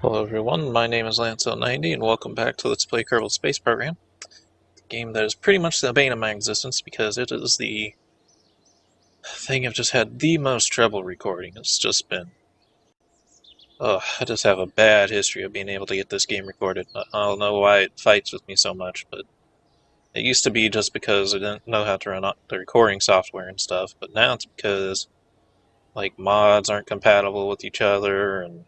Hello everyone, my name is Lance090 and welcome back to Let's Play Kerbal Space Program. A game that is pretty much the bane of my existence because it is the thing I've just had the most trouble recording. It's just been... I just have a bad history of being able to get this game recorded. I don't know why it fights with me so much, but it used to be just because I didn't know how to run the recording software and stuff, but now it's because like mods aren't compatible with each other, and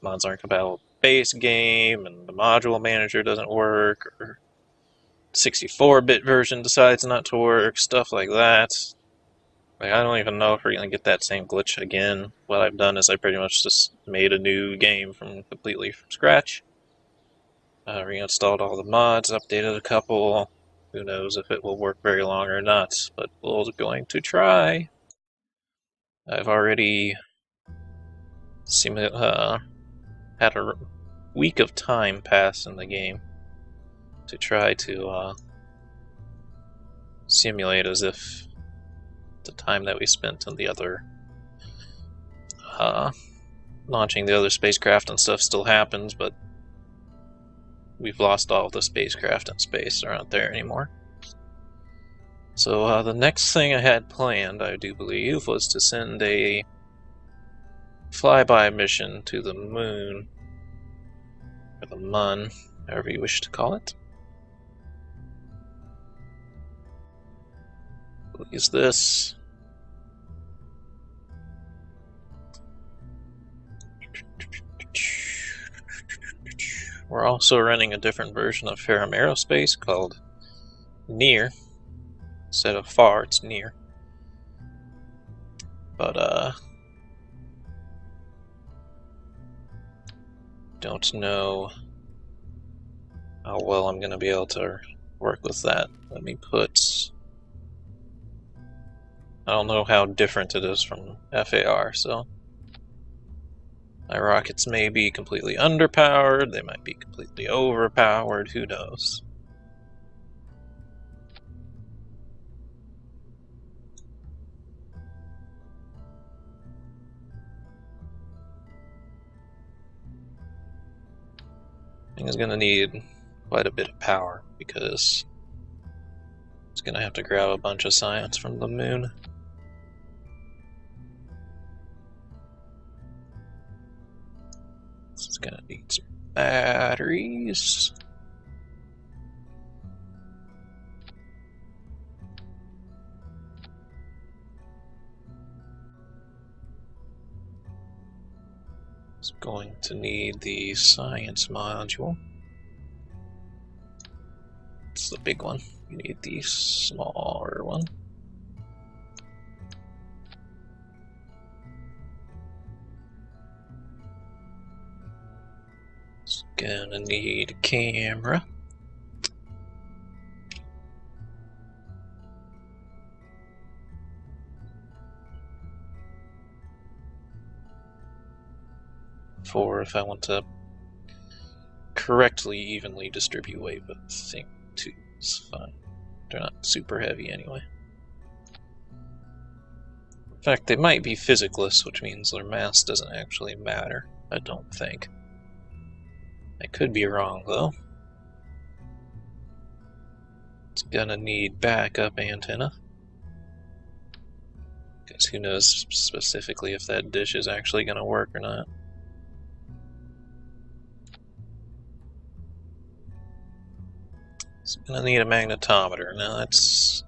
mods aren't compatible with the base game, and the module manager doesn't work, or 64-bit version decides not to work, stuff like that. Like, I don't even know if we're going to get that same glitch again. What I've done is I pretty much just made a new game completely from scratch. Reinstalled all the mods, updated a couple. Who knows if it will work very long or not, but we're going to try. I've already had a week of time pass in the game to try to simulate as if the time that we spent on the other launching the other spacecraft and stuff still happens, but we've lost all the spacecraft in space. They're not there anymore. So the next thing I had planned, I do believe, was to send a flyby mission to the moon, or the Mun, however you wish to call it. We'll use this. We're also running a different version of Ferram Areospace called Near. Instead of far, it's near. But, don't know how well I'm going to be able to work with that. Let me put... I don't know how different it is from FAR, so... My rockets may be completely underpowered, they might be completely overpowered, who knows. Thing is going to need quite a bit of power because it's going to have to grab a bunch of science from the moon. It's going to need some batteries. It's going to need the science module. It's the big one. You need the smaller one. It's gonna need a camera. For if I want to correctly, evenly distribute weight, but I think 2 is fine. They're not super heavy anyway. In fact, they might be physicless, which means their mass doesn't actually matter, I don't think. I could be wrong, though. It's gonna need backup antenna. Because who knows specifically if that dish is actually gonna work or not. It's gonna need a magnetometer. Now that's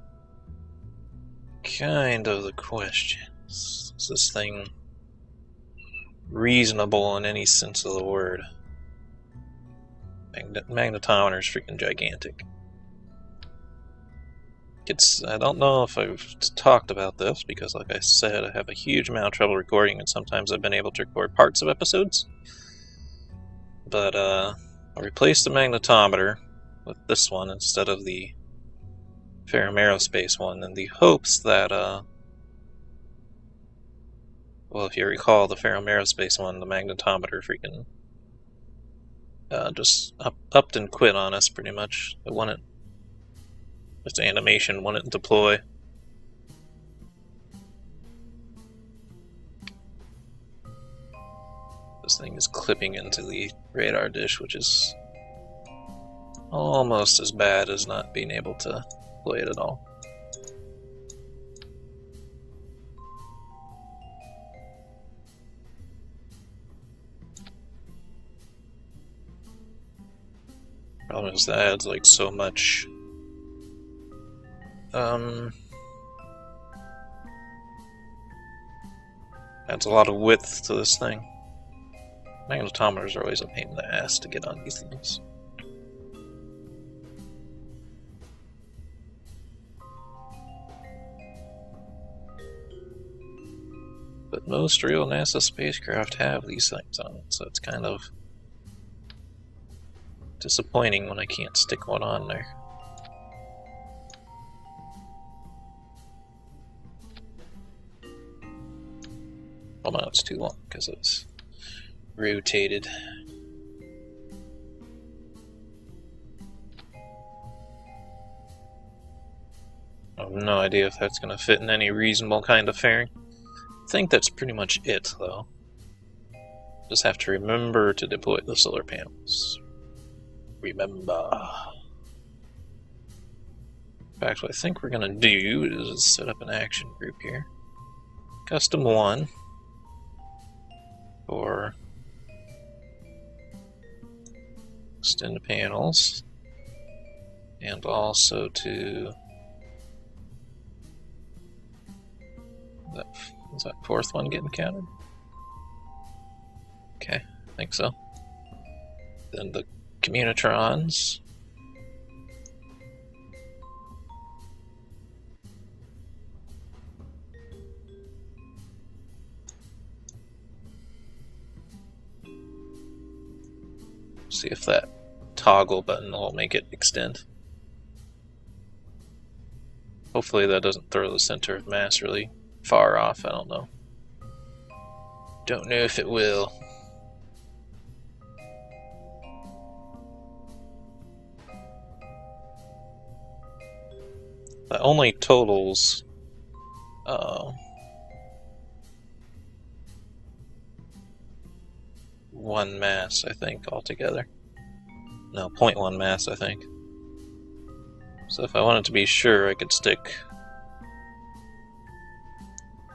kind of the question. Is this thing reasonable in any sense of the word? Magnetometer is freaking gigantic. I don't know if I've talked about this because, like I said, I have a huge amount of trouble recording, and sometimes I've been able to record parts of episodes. But I replaced the magnetometer with this one instead of the Ferram Areospace one, in the hopes that, well, if you recall, the Ferram Areospace one, the magnetometer freaking just upped and quit on us, pretty much. It wouldn't, just animation wouldn't deploy. This thing is clipping into the radar dish, which is almost as bad as not being able to play it at all. Problem is that adds like so much adds a lot of width to this thing. Magnetometers are always a pain in the ass to get on these things. But most real NASA spacecraft have these things on it, so it's kind of disappointing when I can't stick one on there. Well, no, it's too long because it's rotated. I have no idea if that's going to fit in any reasonable kind of fairing. I think that's pretty much it, though. Just have to remember to deploy the solar panels. Remember. In fact, what I think we're going to do is set up an action group here. Custom 1 for extend the panels, and also to is that fourth one getting counted? Okay, I think so. Then the communitrons. See if that toggle button will make it extend. Hopefully that doesn't throw the center of mass really far off, I don't know. Don't know if it will. That only totals one mass, I think, altogether. No, 0.1 mass, I think. So if I wanted to be sure, I could stick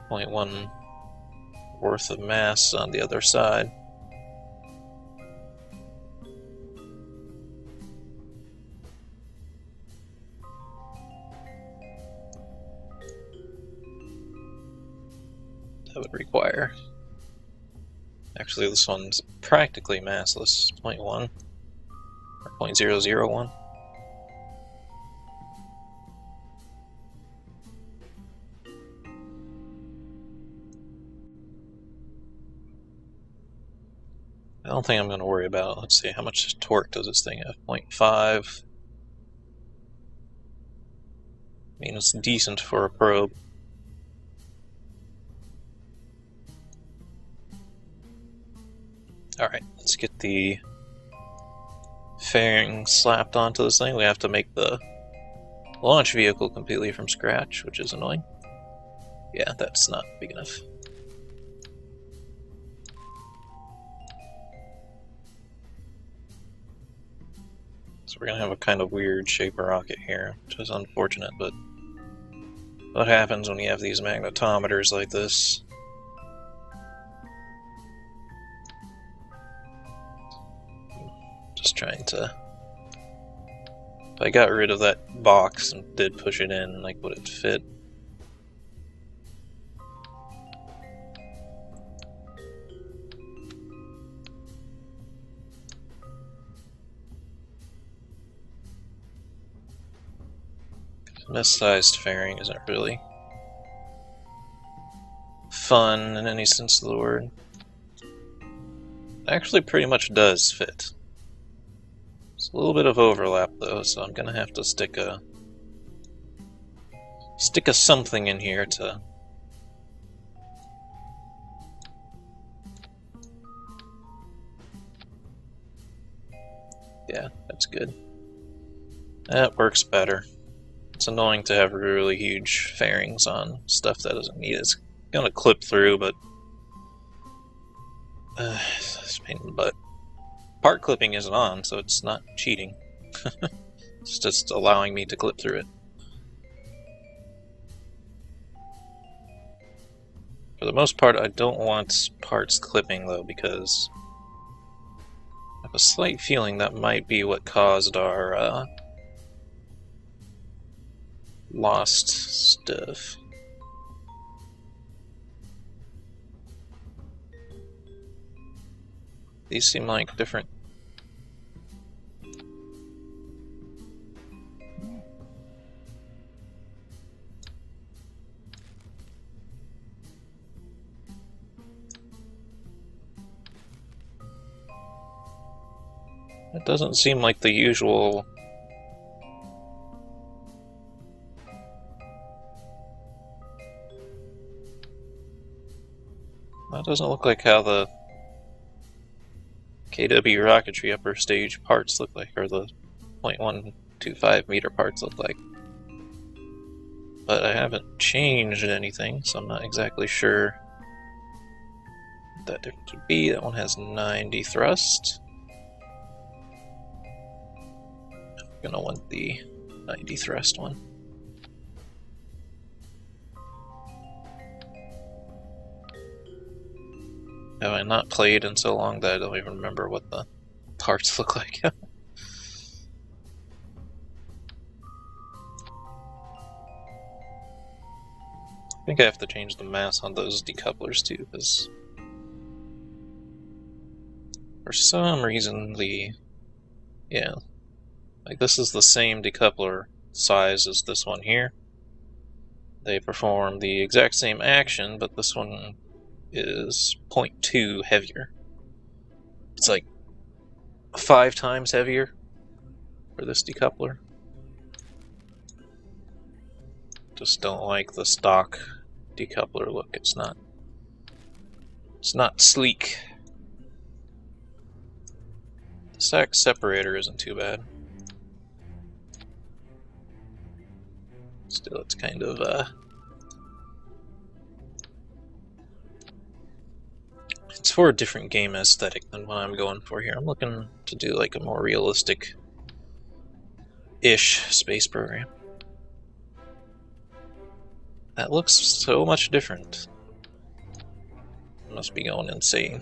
0.1 worth of mass on the other side. That would require... Actually, this one's practically massless, 0.1 or 0.001. I don't think I'm going to worry about it. Let's see, how much torque does this thing have? 0.5. I mean, it's decent for a probe. Alright, let's get the fairing slapped onto this thing. We have to make the launch vehicle completely from scratch, which is annoying. Yeah, that's not big enough. So we're going to have a kind of weird shape of rocket here, which is unfortunate, but what happens when you have these magnetometers like this? Just trying to... If I got rid of that box and did push it in, like, would it fit? Missized fairing isn't really fun in any sense of the word. It actually pretty much does fit. It's a little bit of overlap though, so I'm gonna have to stick a something in here to yeah, that's good. That works better. It's annoying to have really huge fairings on stuff that doesn't need it. It's gonna clip through, but It's a pain in the butt. Part clipping isn't on, so it's not cheating. It's just allowing me to clip through it. For the most part, I don't want parts clipping though, because I have a slight feeling that might be what caused our lost stuff. These seem like different. It doesn't seem like the usual. That doesn't look like how the KW Rocketry upper stage parts look like, or the 0.125 meter parts look like. But I haven't changed anything, so I'm not exactly sure what that difference would be. That one has 90 thrust. I'm gonna want the 90 thrust one. Have I not played in so long that I don't even remember what the parts look like? I think I have to change the mass on those decouplers too, because for some reason like this is the same decoupler size as this one here. They perform the exact same action, but this one is 0.2 heavier. It's like 5 times heavier for this decoupler. Just don't like the stock decoupler look. It's not sleek. The stack separator isn't too bad. Still, it's kind of it's for a different game aesthetic than what I'm going for here. I'm looking to do like a more realistic-ish space program. That looks so much different. I must be going insane.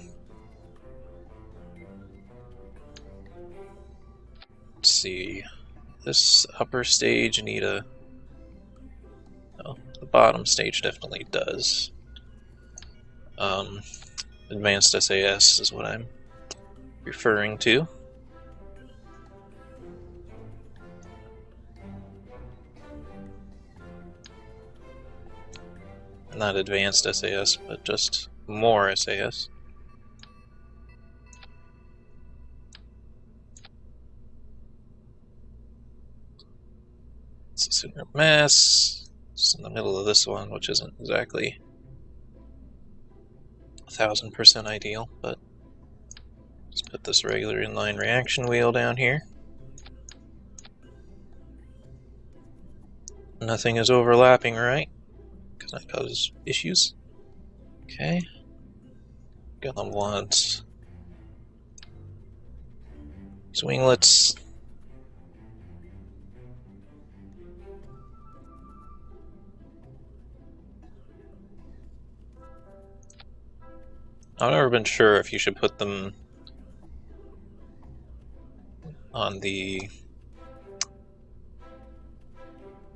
Let's see. This upper stage need a... Oh, the bottom stage definitely does. Advanced SAS is what I'm referring to. Not advanced SAS, but just more SAS. It's a center of mass. It's in the middle of this one, which isn't exactly 1000% ideal, but let's put this regular inline reaction wheel down here. Nothing is overlapping, right? Because that causes issues. Okay. Gonna want these winglets. I've never been sure if you should put them on the...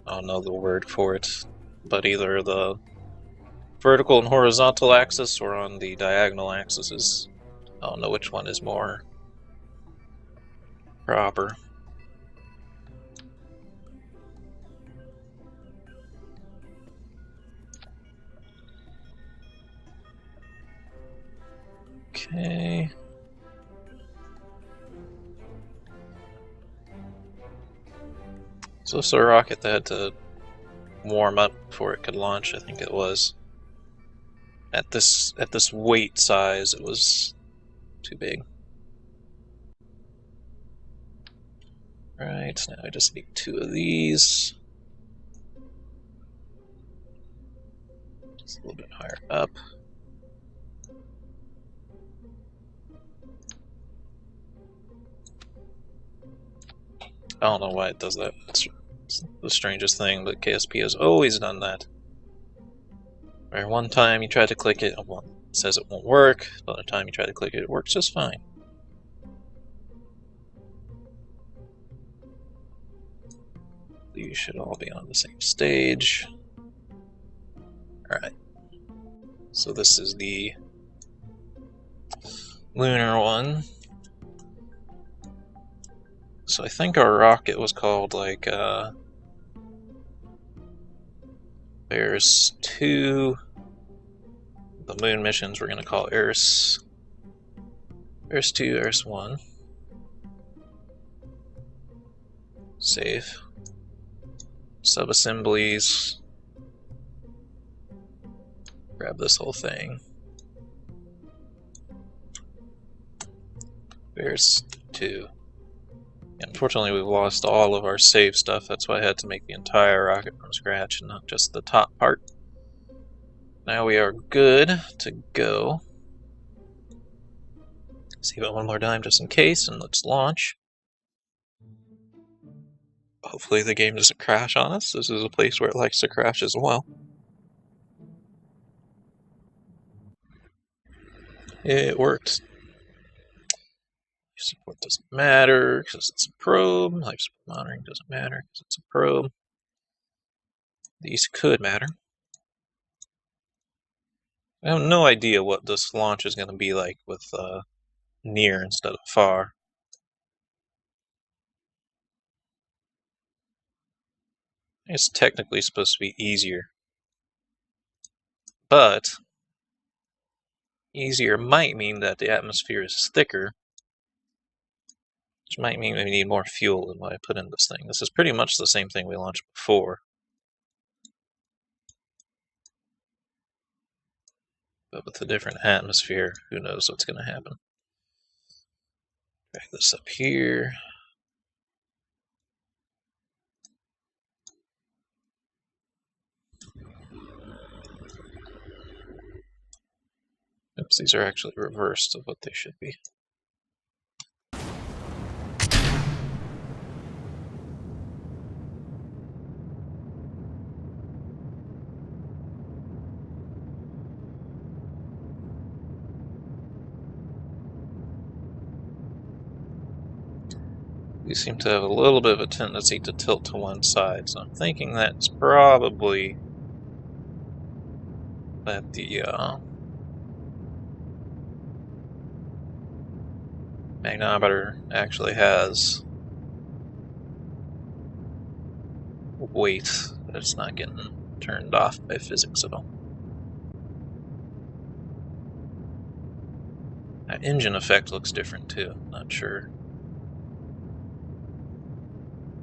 I don't know the word for it, but either the vertical and horizontal axis or on the diagonal axis. I don't know which one is more proper. Okay. So this is a rocket that had to warm up before it could launch, I think it was. At this weight size, it was too big. Right, now I just need 2 of these. Just a little bit higher up. I don't know why it does that. It's the strangest thing, but KSP has always done that. Where one time you try to click it, it says it won't work. Another time you try to click it, it works just fine. You should all be on the same stage. Alright. So this is the lunar one. So I think our rocket was called like Eris 2. The moon missions we're going to call Eris 2, Eris 1. Save. Subassemblies. Grab this whole thing. Eris 2. Unfortunately, we've lost all of our save stuff. That's why I had to make the entire rocket from scratch and not just the top part. Now we are good to go. Save it one more time just in case, and let's launch. Hopefully the game doesn't crash on us. This is a place where it likes to crash as well. It worked. Support doesn't matter because it's a probe. Life support monitoring doesn't matter because it's a probe. These could matter. I have no idea what this launch is going to be like with near instead of far. It's technically supposed to be easier. But easier might mean that the atmosphere is thicker, which might mean we need more fuel than what I put in this thing. This is pretty much the same thing we launched before. But with a different atmosphere, who knows what's going to happen. Drag this up here. Oops, these are actually reversed of what they should be. We seem to have a little bit of a tendency to tilt to one side, so I'm thinking that's probably that the magnometer actually has weight that's not getting turned off by physics at all. That engine effect looks different too. Not sure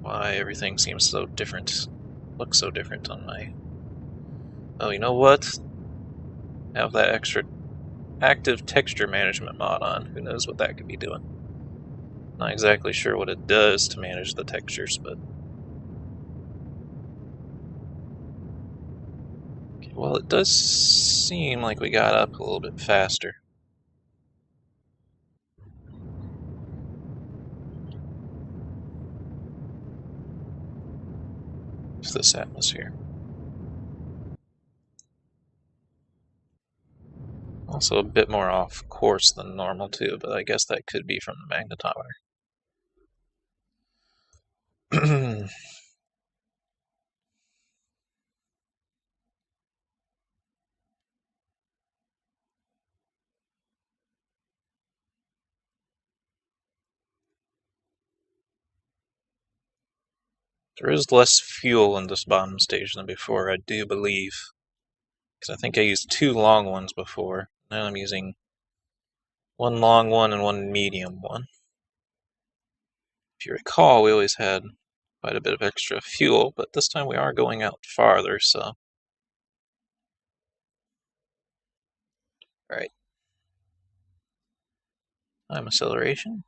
why everything seems so different. Looks so different on my... Oh, you know what? Have that extra active texture management mod on. Who knows what that could be doing. Not exactly sure what it does to manage the textures, but... Okay, well, it does seem like we got up a little bit faster. With this atmosphere. Also a bit more off course than normal too, but I guess that could be from the magnetometer. There is less fuel in this bottom stage than before, I do believe. Because I think I used 2 long ones before. Now I'm using 1 long one and 1 medium one. If you recall, we always had quite a bit of extra fuel, but this time we are going out farther, so... Alright. Time acceleration.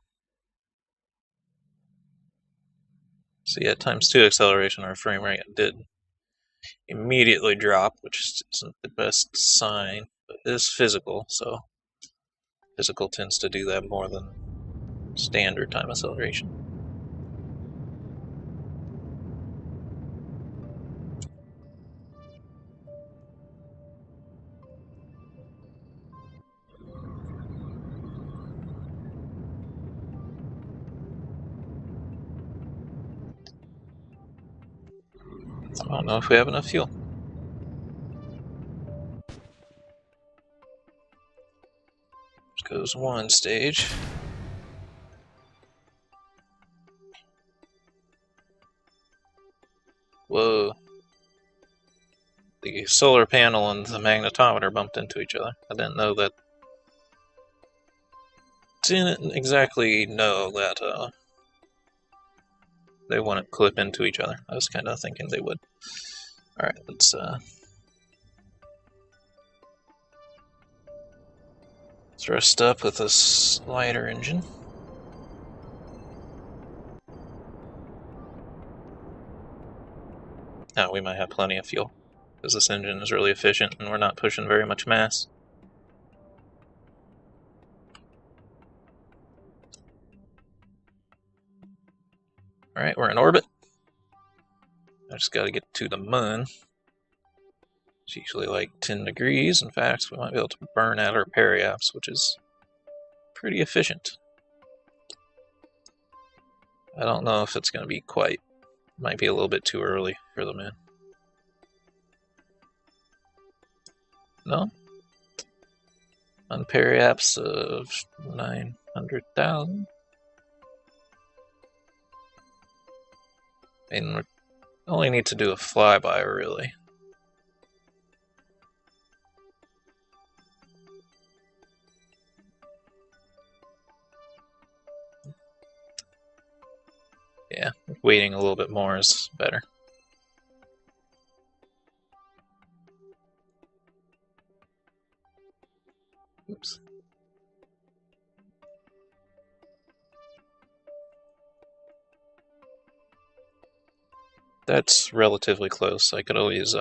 So yeah, ×2 acceleration, our frame rate did immediately drop, which isn't the best sign, but it is physical, so physical tends to do that more than standard time acceleration. I don't know if we have enough fuel. There goes one stage. Whoa. The solar panel and the magnetometer bumped into each other. I didn't know that. Didn't exactly know that they wouldn't clip into each other. I was kind of thinking they would. Alright, let's thrust up with this lighter engine. Now we might have plenty of fuel, because this engine is really efficient and we're not pushing very much mass. Alright, we're in orbit. I just gotta get to the moon. It's usually like 10 degrees. In fact, we might be able to burn out our periaps, which is pretty efficient. I don't know if it's gonna be quite. Might be a little bit too early for the moon. No? On periaps of 900,000. And we only need to do a flyby, really. Yeah, waiting a little bit more is better. Oops. That's relatively close. I could always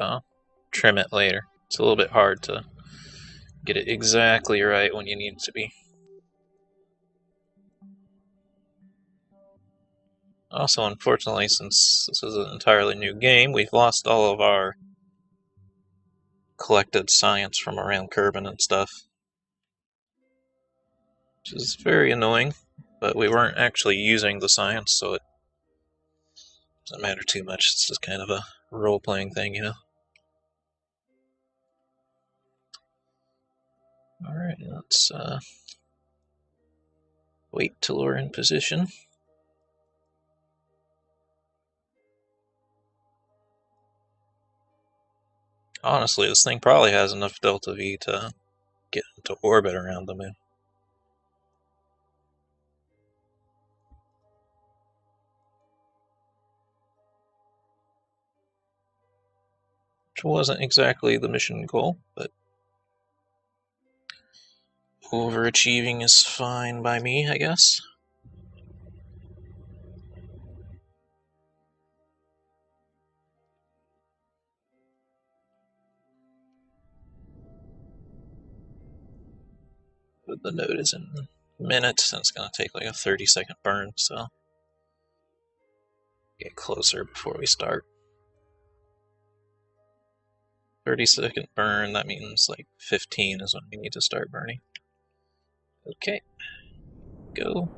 trim it later. It's a little bit hard to get it exactly right when you need it to be. Also, unfortunately, since this is an entirely new game, we've lost all of our collected science from around Kerbin and stuff. Which is very annoying, but we weren't actually using the science, so it doesn't matter too much. It's just kind of a role-playing thing, you know? Alright, let's wait till we're in position. Honestly, this thing probably has enough delta V to get into orbit around the moon. Which wasn't exactly the mission goal, but overachieving is fine by me, I guess. But the node is in minutes, and it's going to take like a 30-second burn, so get closer before we start. 30-second burn, that means like 15 is when we need to start burning. Okay, go.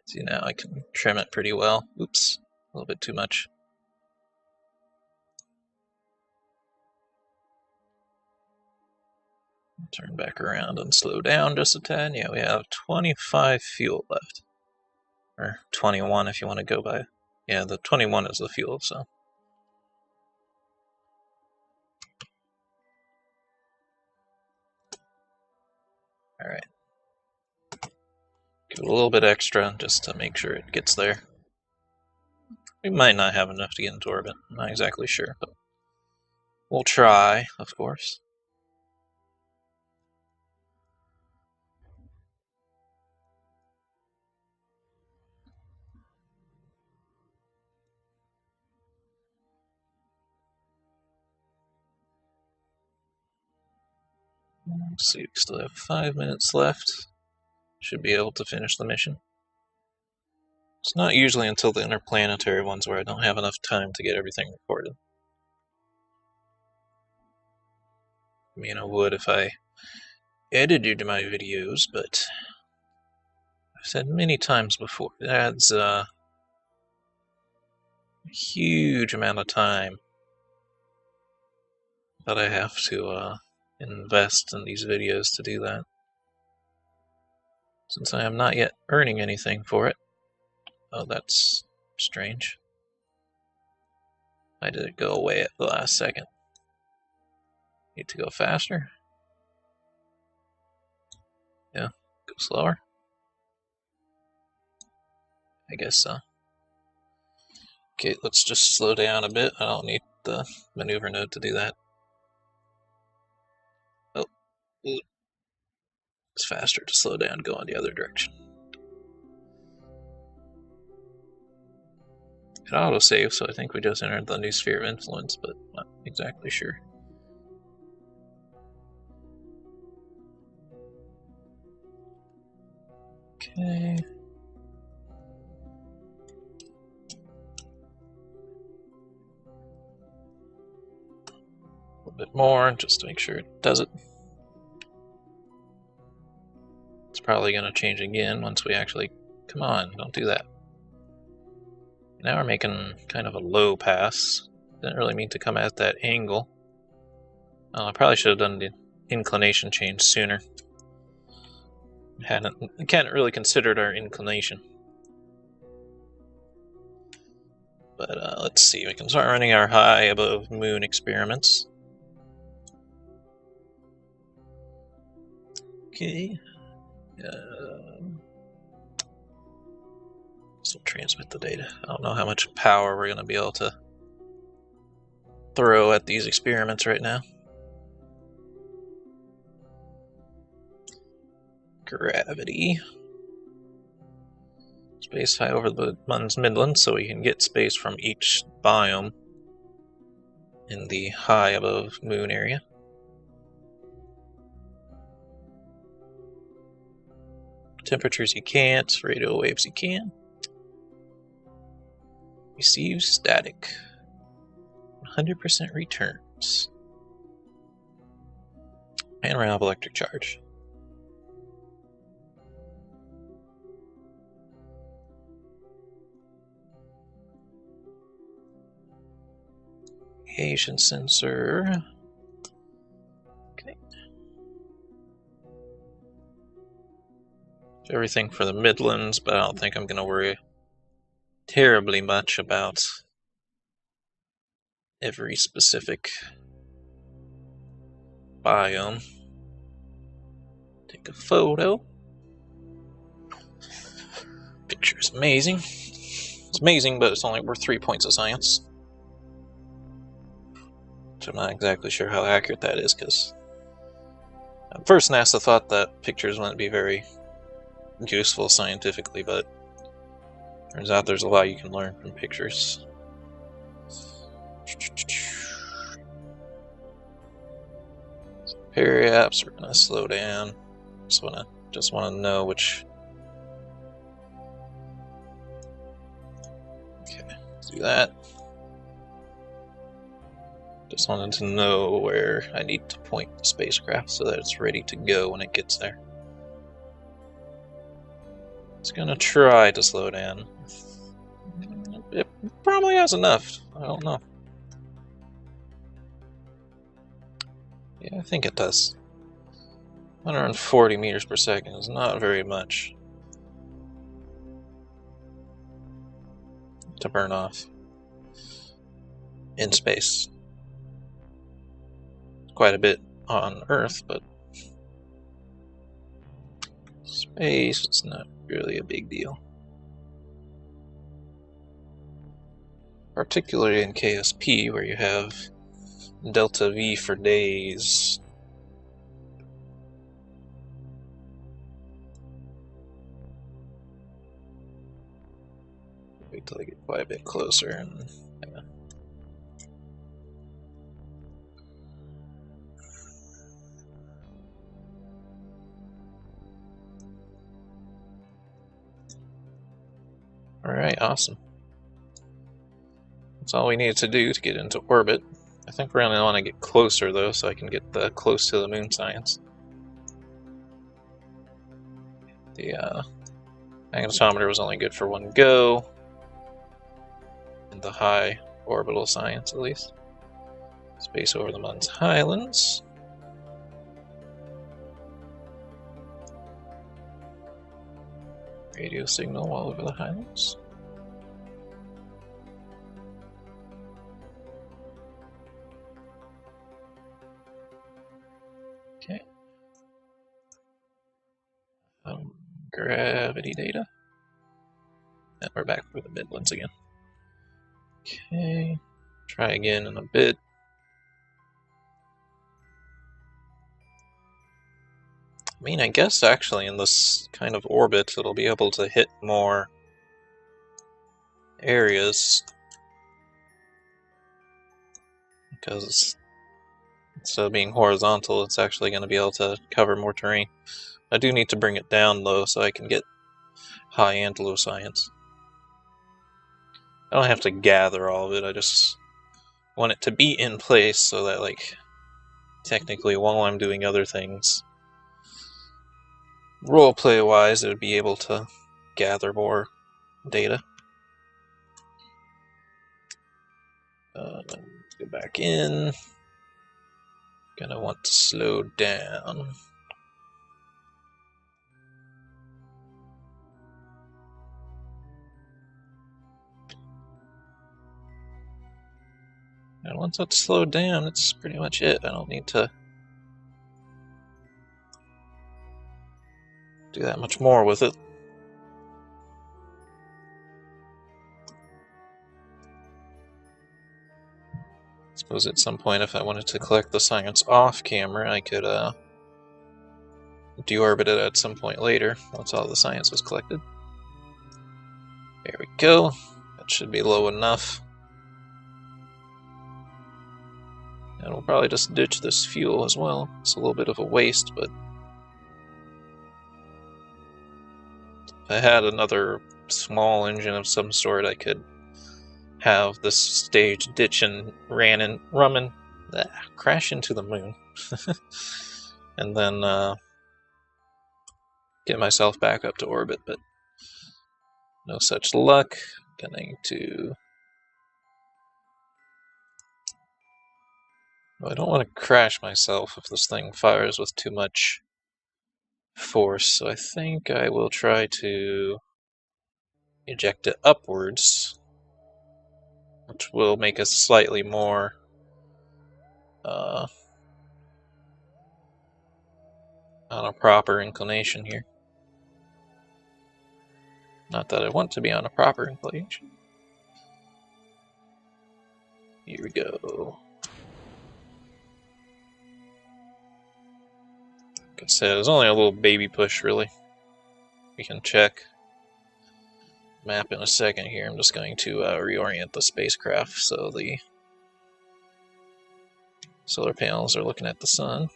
See, now I can trim it pretty well. Oops, a little bit too much. Turn back around and slow down just a tad. Yeah, we have 25 fuel left. Or 21 if you want to go by. Yeah, the 21 is the fuel, so. Alright. Give it a little bit extra just to make sure it gets there. We might not have enough to get into orbit. I'm not exactly sure, but we'll try, of course. Let's see, we still have 5 minutes left. Should be able to finish the mission. It's not usually until the interplanetary ones where I don't have enough time to get everything recorded. I mean, I would if I edited my videos, but I've said many times before, it adds a huge amount of time that I have to invest in these videos to do that. Since I am not yet earning anything for it. Oh, that's strange. Why did it go away at the last second? Need to go faster? Yeah, go slower? I guess so. Okay, let's just slow down a bit. I don't need the maneuver node to do that. Oh, it's faster to slow down, go in the other direction. It autosave, so I think we just entered the new sphere of influence, but not exactly sure. Okay. A little bit more, just to make sure it does it. It's probably going to change again once we actually... Come on, don't do that. Now we're making kind of a low pass. Didn't really mean to come at that angle. Oh, I probably should have done the inclination change sooner. Hadn't really considered our inclination. But let's see, we can start running our high above moon experiments. Okay. This will transmit the data. I don't know how much power we're going to be able to throw at these experiments right now. Gravity. Space high over the Mun's Midland, so we can get space from each biome in the high above moon area. Temperatures you can't, radio waves you can. Receive static. 100% returns. And run out of electric charge. Radiation sensor. Okay. Everything for the Midlands, but I don't think I'm going to worry terribly much about every specific biome. Take a photo. Picture is amazing. It's amazing, but it's only worth 3 points of science. So I'm not exactly sure how accurate that is, because at first NASA thought that pictures wouldn't be very useful scientifically, but turns out there's a lot you can learn from pictures. Periaps, we're gonna slow down. Just wanna know which. Okay, let's do that. Just wanted to know where I need to point the spacecraft so that it's ready to go when it gets there. It's gonna try to slow down. It probably has enough. I don't know. Yeah, I think it does. 140 meters per second is not very much to burn off in space. Quite a bit on Earth, but space, it's not really a big deal. Particularly in KSP, where you have delta V for days. Wait till I get quite a bit closer and yeah. Alright, awesome. That's all we needed to do to get into orbit. I think we're going to want to get closer, though, so I can get close to the moon science. The magnetometer was only good for one go. In the high orbital science, at least. Space over the Mun's Highlands. Radio signal all over the Highlands. Okay. Gravity data. And we're back for the Midlands again. Okay. Try again in a bit. I mean, I guess actually in this kind of orbit, it'll be able to hit more areas. Because instead of being horizontal, it's actually going to be able to cover more terrain. I do need to bring it down, though, so I can get high and low science. I don't have to gather all of it, I just want it to be in place so that, like, technically while I'm doing other things, roleplay-wise, it would be able to gather more data. Let's go back in. Gonna want to slow down. And once it's slowed down, it's pretty much it. I don't need to do that much more with it. I suppose at some point, if I wanted to collect the science off camera, I could deorbit it at some point later, once all the science was collected. There we go. That should be low enough. And we'll probably just ditch this fuel as well. It's a little bit of a waste, but if I had another small engine of some sort, I could have this stage ditch and crash into the moon. And then get myself back up to orbit, but no such luck. Going to... Well, I don't want to crash myself if this thing fires with too much force, so I think I will try to eject it upwards, which will make us slightly more on a proper inclination here. Not that I want to be on a proper inclination. Here we go. Like I said, it's only a little baby push, really. We can check map in a second here. I'm just going to reorient the spacecraft so the solar panels are looking at the sun.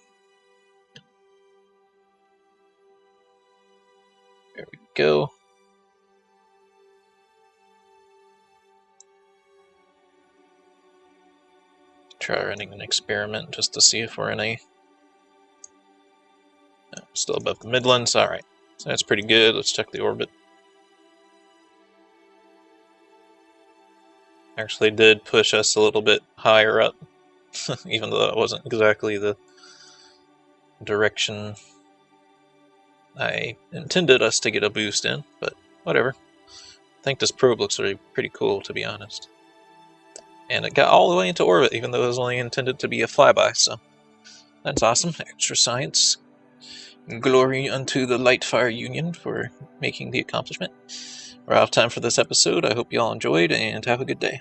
There we go. Try running an experiment just to see if we're in a... No, still above the Midlands. Alright, so that's pretty good. Let's check the orbit. Actually did push us a little bit higher up, even though that wasn't exactly the direction I intended us to get a boost in, but whatever. I think this probe looks pretty cool, to be honest. And it got all the way into orbit, even though it was only intended to be a flyby, so that's awesome. Extra science. Glory unto the Lightfire Union for making the accomplishment. We're out of time for this episode. I hope you all enjoyed, and have a good day.